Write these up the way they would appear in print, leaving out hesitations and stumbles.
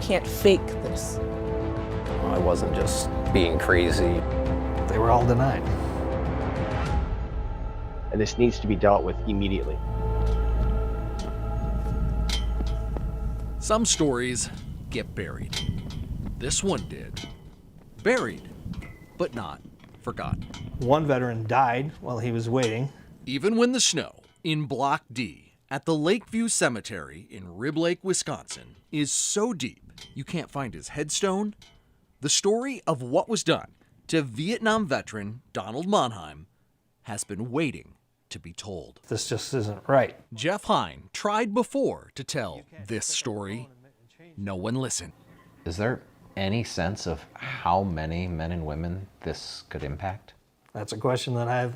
can't fake this. I wasn't just being crazy. They were all denied. And this needs to be dealt with immediately. Some stories get buried. This one did. Buried, but not forgotten. One veteran died while he was waiting. Even when the snow in Block D at the Lakeview Cemetery in Rib Lake, Wisconsin is so deep you can't find his headstone, the story of what was done to Vietnam veteran Donald Mannheim has been waiting to be told. This just isn't right. Jeff Hein tried before to tell this story. No one listened. Is there any sense of how many men and women this could impact? That's a question that I've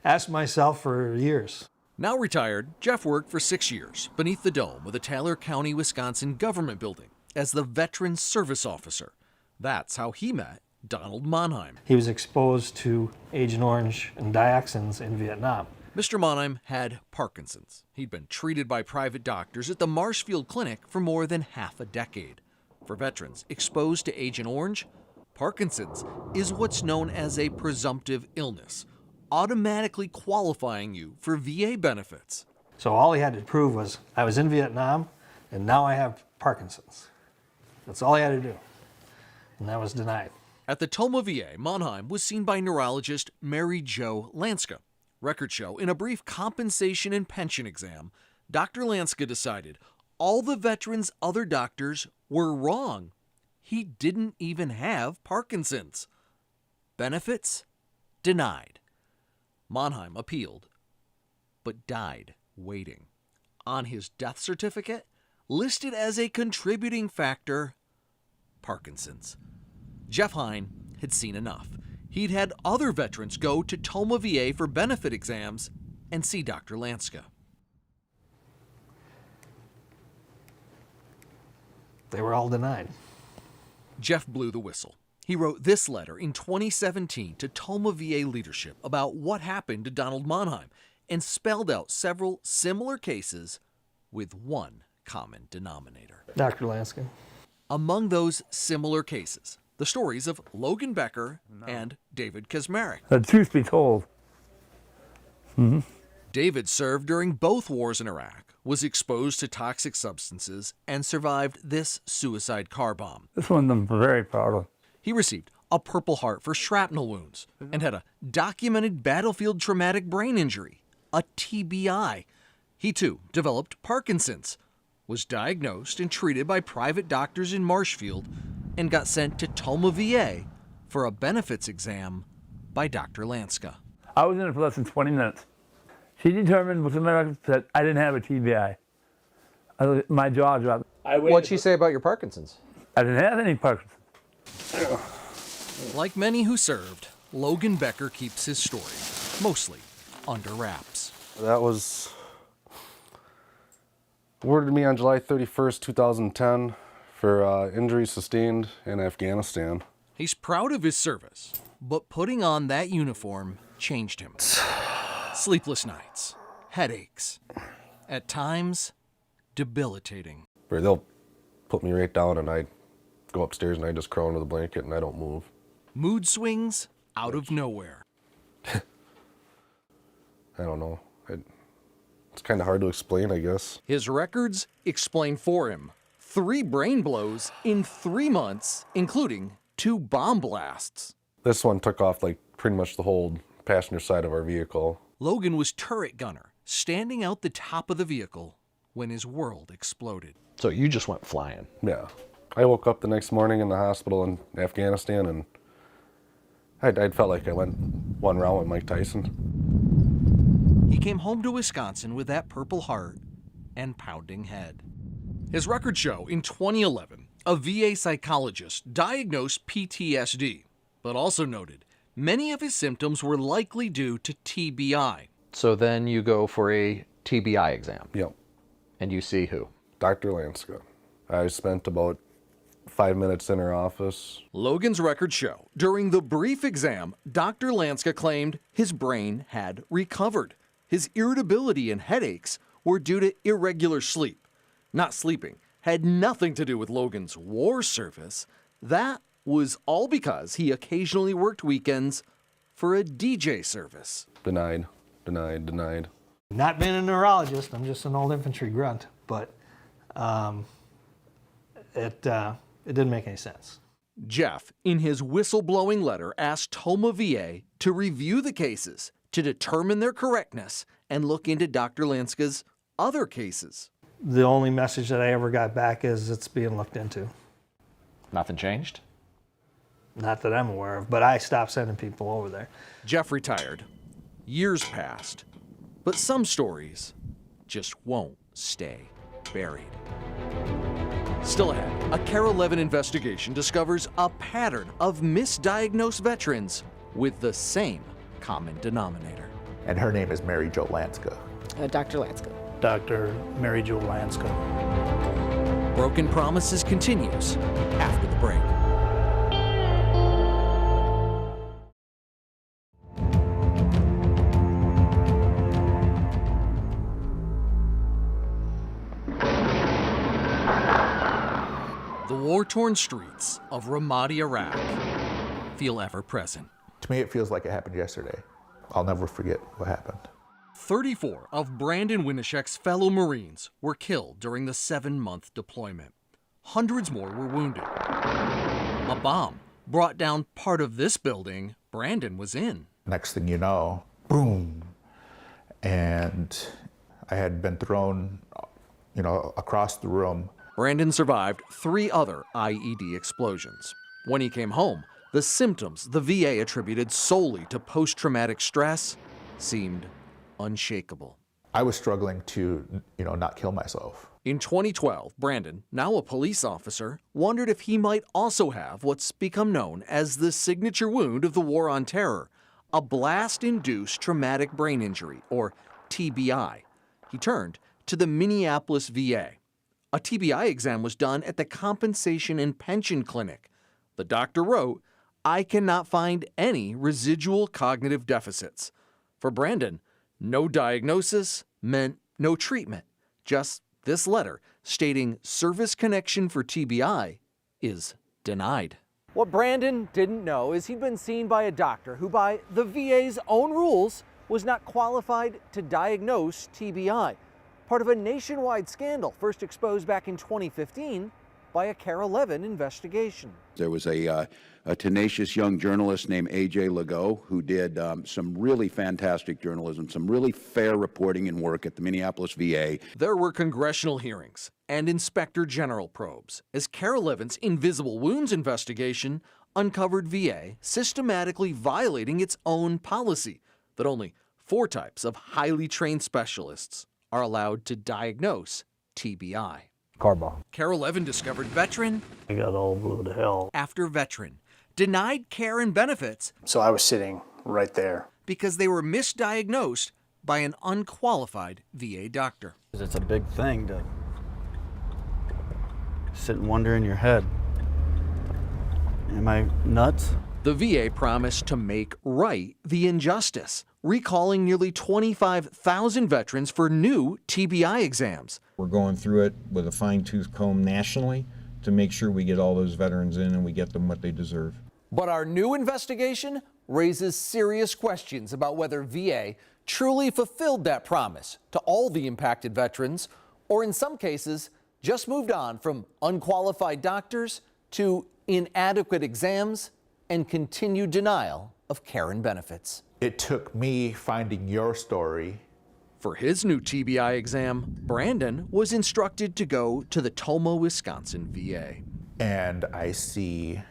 asked myself for years. Now retired, Jeff worked for 6 years beneath the dome of the Taylor County, Wisconsin government building as the Veteran Service Officer. That's how he met Donald Mannheim. He was exposed to Agent Orange and dioxins in Vietnam. Mr. Mannheim had Parkinson's. He'd been treated by private doctors at the Marshfield Clinic for more than half a decade. For veterans exposed to Agent Orange, Parkinson's is what's known as a presumptive illness, automatically qualifying you for VA benefits. So all he had to prove was, I was in Vietnam and now I have Parkinson's. That's all he had to do. And that was denied. At the Toma VA, Mannheim was seen by neurologist Mary Jo Lanska. Records show in a brief compensation and pension exam, Dr. Lanska decided all the veteran's other doctors were wrong. He didn't even have Parkinson's. Benefits denied. Mannheim appealed, but died waiting. On his death certificate, listed as a contributing factor, Parkinson's. Jeff Hein had seen enough. He'd had other veterans go to Toma VA for benefit exams and see Dr. Lanska. They were all denied. Jeff blew the whistle. He wrote this letter in 2017 to Toma VA leadership about what happened to Donald Mannheim and spelled out several similar cases with one common denominator. Dr. Lanskin. Among those similar cases, the stories of Logan Becker and David Kaczmarek. The truth be told. David served during both wars in Iraq, was exposed to toxic substances, and survived this suicide car bomb. This one I'm very proud of. He received a Purple Heart for shrapnel wounds and had a documented battlefield traumatic brain injury, a TBI. He too developed Parkinson's, was diagnosed and treated by private doctors in Marshfield, and got sent to Toma VA for a benefits exam by Dr. Lanska. I was in it for less than 20 minutes. She determined with the medical that I didn't have a TBI. My jaw dropped. What'd she say about your Parkinson's? I didn't have any Parkinson's. Like many who served, Logan Becker keeps his story mostly under wraps. That was awarded to me on July 31st, 2010 for injuries sustained in Afghanistan. He's proud of his service, but putting on that uniform changed him. Sleepless nights, headaches, at times debilitating. Where they'll put me right down and I go upstairs and I just crawl under the blanket and I don't move. Mood swings out of nowhere. I don't know. It's kind of hard to explain, I guess. His records explain for him 3 brain blows in 3 months, including 2 bomb blasts. This one took off like pretty much the whole passenger side of our vehicle. Logan was turret gunner, standing out the top of the vehicle when his world exploded. So you just went flying. Yeah. I woke up the next morning in the hospital in Afghanistan and I felt like I went one round with Mike Tyson. He came home to Wisconsin with that Purple Heart and pounding head. His records show in 2011, a VA psychologist diagnosed PTSD, but also noted many of his symptoms were likely due to TBI. So then you go for a TBI exam. Yep. And you see who? Dr. Lanska. I spent about 5 minutes in her office. Logan's records show during the brief exam, Dr. Lanska claimed his brain had recovered. His irritability and headaches were due to irregular sleep, not sleeping, had nothing to do with Logan's war service. That was all because he occasionally worked weekends for a DJ service. Denied, denied, denied. Not being a neurologist, I'm just an old infantry grunt, but it didn't make any sense. Jeff, in his whistleblowing letter, asked Tomah VA to review the cases to determine their correctness and look into Dr. Lanska's other cases. The only message that I ever got back is it's being looked into. Nothing changed? Not that I'm aware of, but I stopped sending people over there. Jeff retired. Years passed. But some stories just won't stay buried. Still ahead, a KARE 11 investigation discovers a pattern of misdiagnosed veterans with the same common denominator. And her name is Mary Jo Lanska. Dr. Lanska. Dr. Mary Jo Lanska. Broken Promises continues after the break. The war-torn streets of Ramadi, Iraq feel ever present. To me, it feels like it happened yesterday. I'll never forget what happened. 34 of Brandon Winishek's fellow Marines were killed during the 7-month deployment. Hundreds more were wounded. A bomb brought down part of this building Brandon was in. Next thing you know, boom. And I had been thrown, across the room. Brandon survived 3 other IED explosions. When he came home, the symptoms the VA attributed solely to post-traumatic stress seemed unshakable. I was struggling to, not kill myself. In 2012, Brandon, now a police officer, wondered if he might also have what's become known as the signature wound of the War on Terror, a blast-induced traumatic brain injury, or TBI. He turned to the Minneapolis VA. A TBI exam was done at the Compensation and Pension Clinic. The doctor wrote, "I cannot find any residual cognitive deficits." For Brandon, no diagnosis meant no treatment. Just this letter stating service connection for TBI is denied. What Brandon didn't know is he'd been seen by a doctor who, by the VA's own rules, was not qualified to diagnose TBI. Part of a nationwide scandal first exposed back in 2015 by a KARE 11 investigation. There was a tenacious young journalist named A.J. Legault who did some really fantastic journalism, some really fair reporting and work at the Minneapolis VA. There were congressional hearings and inspector general probes as KARE 11's Invisible Wounds investigation uncovered VA systematically violating its own policy that only 4 types of highly trained specialists are allowed to diagnose TBI. Corbo. KARE 11 discovered veteran I got all blue to hell. after veteran denied care and benefits So I was sitting right there. because they were misdiagnosed by an unqualified VA doctor. It's a big thing to sit and wonder in your head. Am I nuts? The VA promised to make right the injustice, recalling nearly 25,000 veterans for new TBI exams. We're going through it with a fine-tooth comb nationally to make sure we get all those veterans in and we get them what they deserve. But our new investigation raises serious questions about whether VA truly fulfilled that promise to all the impacted veterans, or in some cases, just moved on from unqualified doctors to inadequate exams and continued denial of care and benefits. It took me finding your story. For his new TBI exam, Brandon was instructed to go to the Tomah, Wisconsin VA. And I see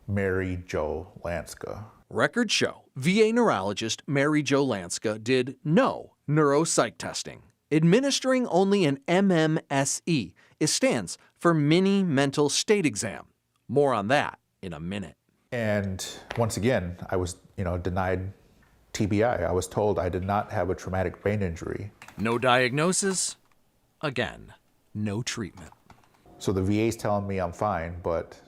Mary Jo Lanska. Records show VA neurologist Mary Jo Lanska did no neuropsych testing, administering only an MMSE. It stands for Mini Mental State Exam. More on that in a minute. And once again, I was, denied TBI. I was told I did not have a traumatic brain injury. No diagnosis, again, no treatment. So the VA's telling me I'm fine, but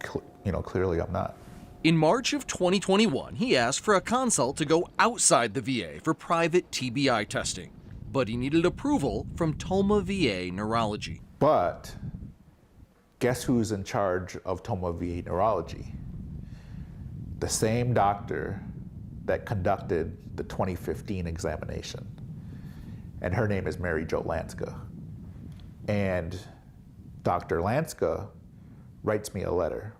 clearly I'm not. In March of 2021, he asked for a consult to go outside the VA for private TBI testing. but he needed approval from Tomah VA Neurology. But guess who's in charge of Tomah VA Neurology? The same doctor that conducted the 2015 examination. And her name is Mary Jo Lanska. And Dr. Lanska writes me a letter.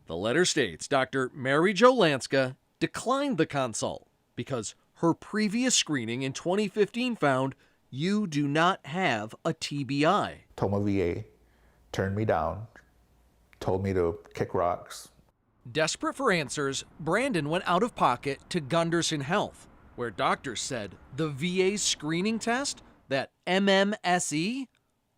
The letter states Dr. Mary Jo Lanska declined the consult because her previous screening in 2015 found you do not have a TBI. Tomah VA turned me down, told me to kick rocks. Desperate for answers, Brandon went out of pocket to Gunderson Health, where doctors said the VA screening test, that MMSE,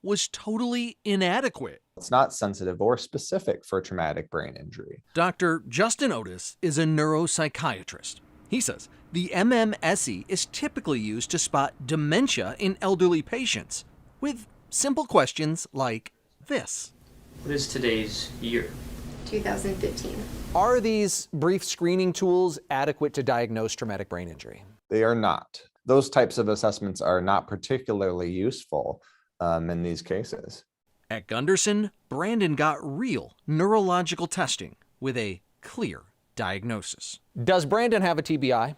was totally inadequate. It's not sensitive or specific for traumatic brain injury. Dr. Justin Otis is a neuropsychiatrist. He says the MMSE is typically used to spot dementia in elderly patients with simple questions like this. What is today's year? 2015. Are these brief screening tools adequate to diagnose traumatic brain injury? They are not. Those types of assessments are not particularly useful in these cases. At Gunderson, Brandon got real neurological testing with a clear diagnosis. Does Brandon have a TBI?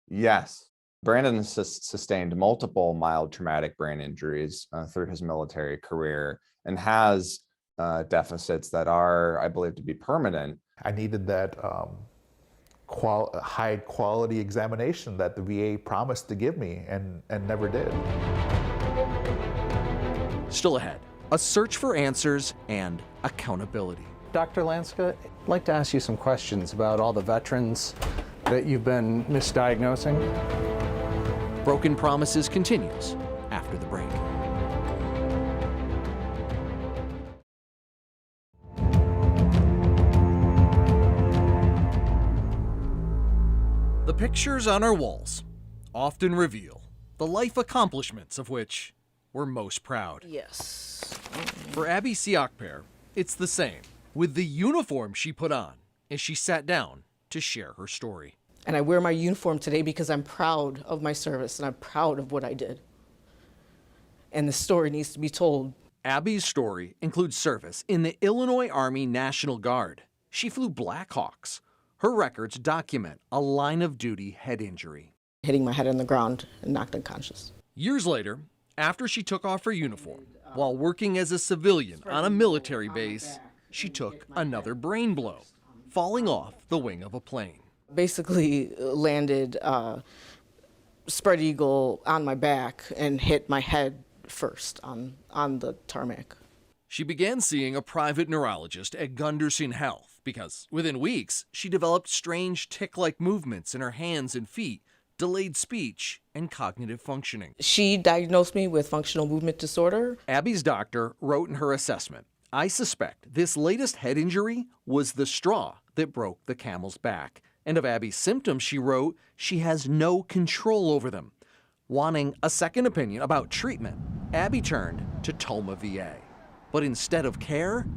Yes. Brandon has sustained multiple mild traumatic brain injuries through his military career and has deficits that are, I believe, to be permanent. I needed that high quality examination that the VA promised to give me and never did. Still ahead, a search for answers and accountability. Dr. Lanska, I'd like to ask you some questions about all the veterans that you've been misdiagnosing. Broken Promises continues after the break. The pictures on our walls often reveal the life accomplishments of which we're most proud. Yes. For Abby Siakper, it's the same, with the uniform she put on as she sat down to share her story. And I wear my uniform today because I'm proud of my service and I'm proud of what I did. And the story needs to be told. Abby's story includes service in the Illinois Army National Guard. She flew Black Hawks. Her records document a line of duty head injury. Hitting my head on the ground and knocked unconscious. Years later, after she took off her uniform, while working as a civilian on a military base, she took another brain blow, falling off the wing of a plane. Basically landed spread eagle on my back and hit my head first on the tarmac. She began seeing a private neurologist at Gunderson Health because within weeks, she developed strange tic-like movements in her hands and feet, delayed speech, and cognitive functioning. She diagnosed me with functional movement disorder. Abby's doctor wrote in her assessment, "I suspect this latest head injury was the straw that broke the camel's back." And of Abby's symptoms, she wrote, she has no control over them. Wanting a second opinion about treatment, Abby turned to Tomah VA. But instead of care,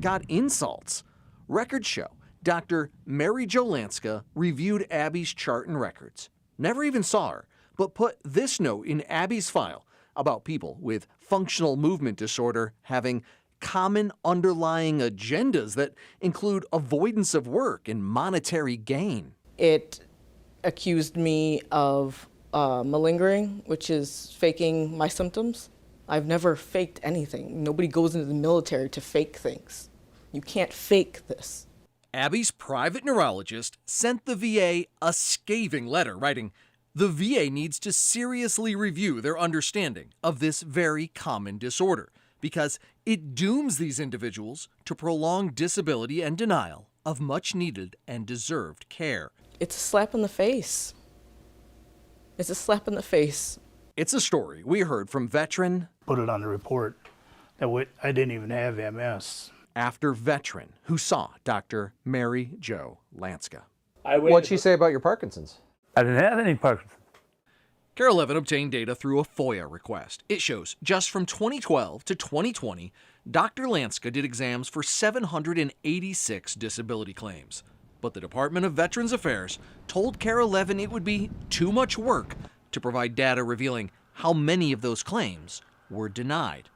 got insults. Records show Dr. Mary Jo Lanska reviewed Abby's chart and records, never even saw her, but put this note in Abby's file about people with functional movement disorder having common underlying agendas that include avoidance of work and monetary gain. It accused me of malingering, which is faking my symptoms. I've never faked anything. Nobody goes into the military to fake things. You can't fake this. Abby's private neurologist sent the VA a scathing letter writing, "The VA needs to seriously review their understanding of this very common disorder because it dooms these individuals to prolonged disability and denial of much needed and deserved care." It's a slap in the face. It's a slap in the face. It's a story we heard from veteran. Put it on the report that I didn't even have MS. After veteran who saw Dr. Mary Jo Lanska. What'd she say about your Parkinson's? I didn't have any Parkinson's. KARE 11 obtained data through a FOIA request. It shows just from 2012 to 2020, Dr. Lanska did exams for 786 disability claims. But the Department of Veterans Affairs told KARE 11 it would be too much work to provide data revealing how many of those claims were denied.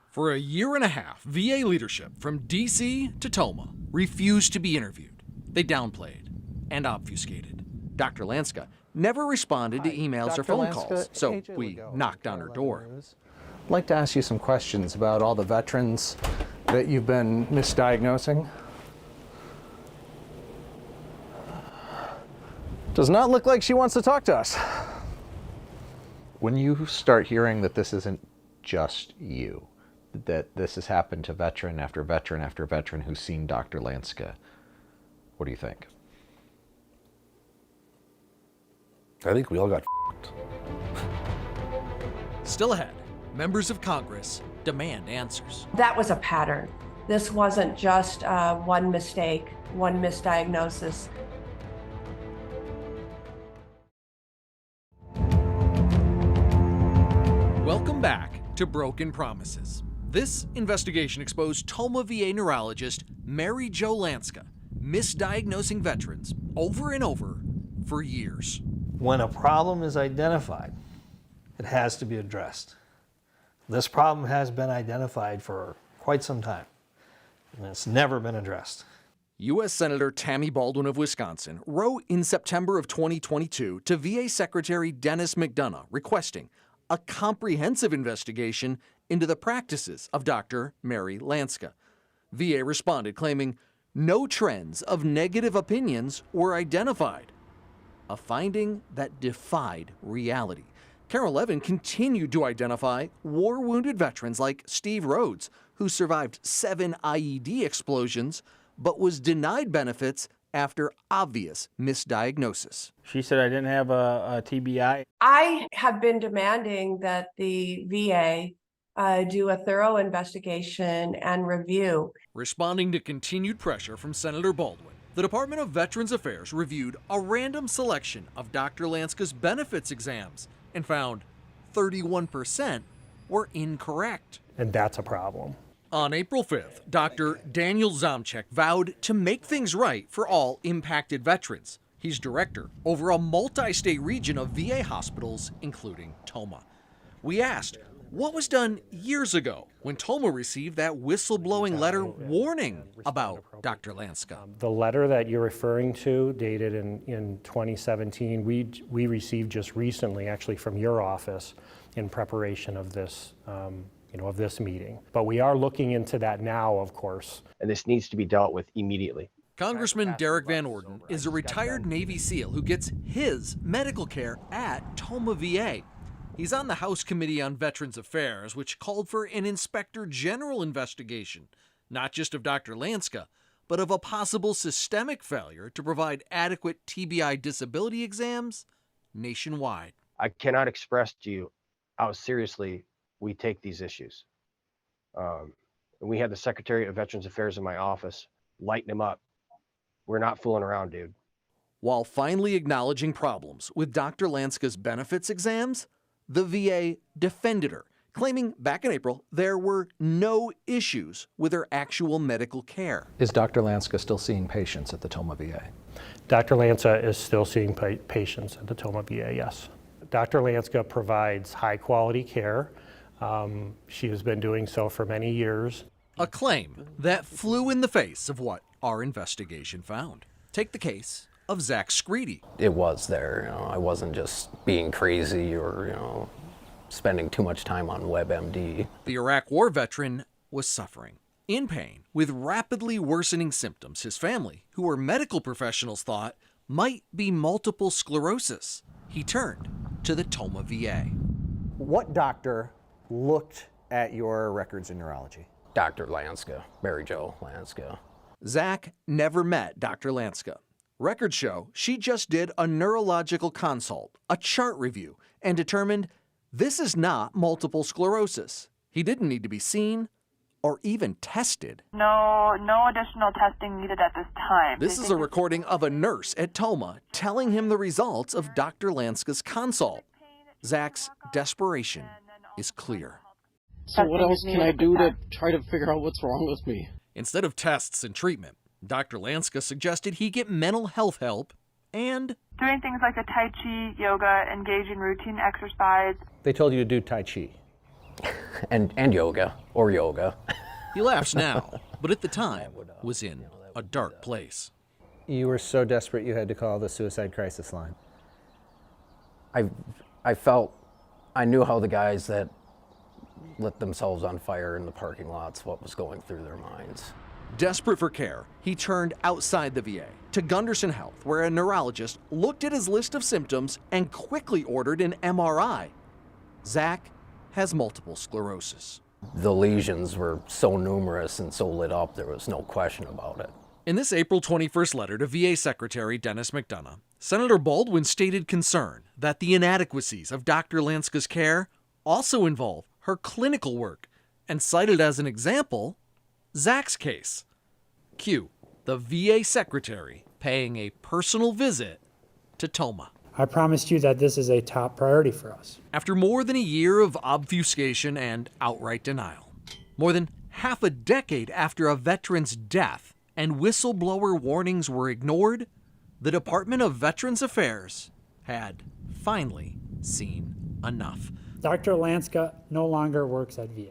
For a year and a half, VA leadership from D.C. to Toma refused to be interviewed. They downplayed and obfuscated. Dr. Lanska never responded to emails or phone calls, so we knocked on her door. I'd like to ask you some questions about all the veterans that you've been misdiagnosing. Does not look like she wants to talk to us. When you start hearing that this isn't just you, that this has happened to veteran after veteran after veteran who's seen Dr. Lanska, what do you think? I think we all got f***ed. Still ahead, members of Congress demand answers. That was a pattern. This wasn't just one mistake, one misdiagnosis. Welcome back to Broken Promises. This investigation exposed Toma VA neurologist Mary Jo Lanska misdiagnosing veterans over and over for years. When a problem is identified, it has to be addressed. This problem has been identified for quite some time, and it's never been addressed. U.S. Senator Tammy Baldwin of Wisconsin wrote in September of 2022 to VA Secretary Dennis McDonough requesting a comprehensive investigation into the practices of Dr. Mary Lanska. VA responded claiming no trends of negative opinions were identified, a finding that defied reality. Carol Levin continued to identify war-wounded veterans like Steve Rhodes, who survived 7 IED explosions but was denied benefits after obvious misdiagnosis. She said I didn't have a TBI. I have been demanding that the VA do a thorough investigation and review. Responding to continued pressure from Senator Baldwin, the Department of Veterans Affairs reviewed a random selection of Dr. Lanska's benefits exams and found 31% were incorrect. And that's a problem. On April 5th, Dr. Daniel Zomchek vowed to make things right for all impacted veterans. He's director over a multi-state region of VA hospitals, including Toma. We asked, what was done years ago when Toma received that whistleblowing letter warning about Dr. Lanska? The letter that you're referring to, dated in 2017, we received just recently, actually from your office, in preparation of this of this meeting. But we are looking into that now, of course. And this needs to be dealt with immediately. Congressman Derek Van Orden is a retired Navy SEAL who gets his medical care at Toma VA. He's on the House Committee on Veterans Affairs, which called for an Inspector General investigation, not just of Dr. Lanska, but of a possible systemic failure to provide adequate TBI disability exams nationwide. I cannot express to you how seriously we take these issues. We had the Secretary of Veterans Affairs in my office lighten him up. We're not fooling around, dude. While finally acknowledging problems with Dr. Lanska's benefits exams, the VA defended her, claiming back in April there were no issues with her actual medical care. Is Dr. Lanska still seeing patients at the Toma VA? Dr. Lanska is still seeing patients at the Toma VA, yes. Dr. Lanska provides high quality care. She has been doing so for many years. A claim that flew in the face of what our investigation found. Take the case of Zach Screedy. It was there. I wasn't just being crazy or, spending too much time on WebMD. The Iraq War veteran was suffering, in pain, with rapidly worsening symptoms his family, who were medical professionals, thought might be multiple sclerosis. He turned to the Toma VA. What doctor looked at your records in neurology? Dr. Lanska, Mary Jo Lanska. Zach never met Dr. Lanska. Records show she just did a neurological consult, a chart review, and determined this is not multiple sclerosis. He didn't need to be seen or even tested. No additional testing needed at this time. This is a recording of a nurse at Toma telling him the results of Dr. Lanska's consult. Zach's desperation is clear. So what else can I do to try to figure out what's wrong with me? Instead of tests and treatment, Dr. Lanska suggested he get mental health help and doing things like the Tai Chi, yoga, engaging routine exercise. They told you to do Tai Chi. And yoga, or yoga. he laughs now, but at the time was in a dark place. You were so desperate you had to call the suicide crisis line. I knew how the guys that lit themselves on fire in the parking lots, what was going through their minds. Desperate for care, he turned outside the VA to Gunderson Health, where a neurologist looked at his list of symptoms and quickly ordered an MRI. Zach has multiple sclerosis. The lesions were so numerous and so lit up, there was no question about it. In this April 21st letter to VA Secretary Dennis McDonough, Senator Baldwin stated concern that the inadequacies of Dr. Lanska's care also involve her clinical work and cited as an example Zach's case. Cue the VA Secretary paying a personal visit to Tomah. I promised you that this is a top priority for us. After more than a year of obfuscation and outright denial, more than half a decade after a veteran's death and whistleblower warnings were ignored, the Department of Veterans Affairs had finally seen enough. Dr. Lanska no longer works at VA.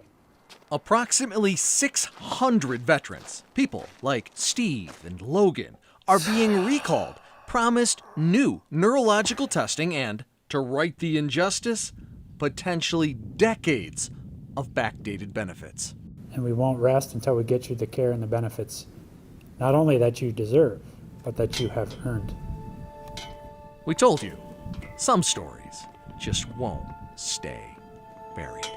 Approximately 600 veterans, people like Steve and Logan, are being recalled, promised new neurological testing, and, to right the injustice, potentially decades of backdated benefits. And we won't rest until we get you the care and the benefits, not only that you deserve, but that you have earned. We told you, some stories just won't stay buried.